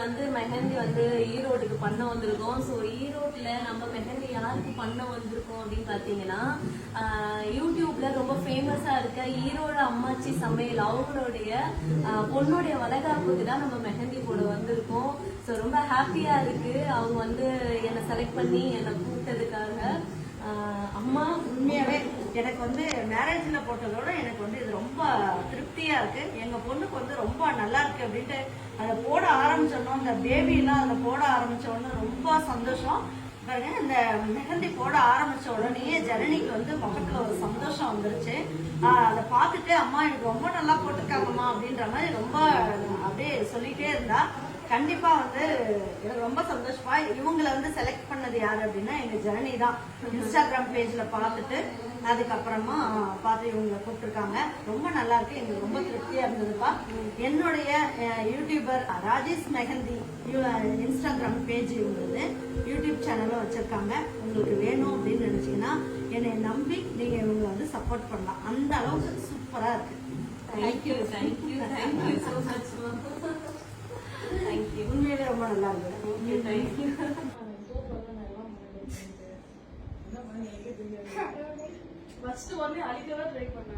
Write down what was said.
வந்து மெஹந்தி வந்து ஈரோடுக்கு பண்ண வந்திருக்கோம். ஸோ ஈரோட்டில் நம்ம மெஹந்தி யாருக்கு பண்ண வந்திருக்கோம் அப்படின்னு பார்த்தீங்கன்னா, யூடியூப்ல ரொம்ப ஃபேமஸாக இருக்க ஈரோடு அம்மாச்சி சமையல் அவங்களுடைய பொண்ணுடைய வளகாப்புக்கு தான் நம்ம மெஹந்தி போட வந்திருக்கோம். ஸோ ரொம்ப ஹாப்பியாக இருக்கு அவங்க வந்து என்னை செலக்ட் பண்ணி என்னை கூப்பிட்டதுக்காக. அம்மா உண்மையாவே எனக்கு வந்து மேரேஜ்ல போட்டதோட எனக்கு வந்து இது ரொம்ப திருப்தியா இருக்கு. எங்க பொண்ணுக்கு வந்து ரொம்ப நல்லா இருக்கு அப்படின்ட்டு அதை போட ஆரம்பிச்சோம். இந்த பேபி எல்லாம் அதை போட ஆரம்பிச்ச உடனே ரொம்ப சந்தோஷம். பாருங்க, இந்த மெஹந்தி போட ஆரம்பிச்ச உடனே ஜனனிக்கு வந்து முகத்துல ஒரு சந்தோஷம் வந்துருச்சு. அதை பார்த்துட்டு அம்மா எனக்கு ரொம்ப நல்லா போட்டிருக்காங்கம்மா அப்படின்ற மாதிரி ரொம்ப அப்படியே சொல்லிட்டே இருந்தா. கண்டிப்பா வந்து எனக்கு ரொம்ப சந்தோஷமா. இவங்களை வந்து செலக்ட் பண்ணது யாரு அப்படின்னா எங்க ஜனனி தான். இன்ஸ்டாகிராம் பேஜ்ல பார்த்துட்டு அதுக்கப்புறமா பார்த்து இவங்களை கூப்பிட்டுருக்காங்க. ரொம்ப நல்லா இருக்கு, எங்களுக்கு ரொம்ப திருப்தியா இருந்ததுப்பா. என்னுடைய youtuber Rajesh Mehandi instagram page இவங்களது யூடியூப் சேனலும் வச்சிருக்காங்க. உங்களுக்கு வேணும் அப்படின்னு நினைச்சீங்கன்னா என்னை நம்பி நீங்க இவங்களை வந்து சப்போர்ட் பண்ணலாம். அந்த அளவுக்கு சூப்பரா இருக்கு. Thank you thank you thank you so much. Thank you, உண்மையிலே ரொம்ப நல்லா இருக்கு. Okay thank you. ஃபர்ஸ்ட் வந்து அழிக்கவே ட்ரை பண்ணேன்.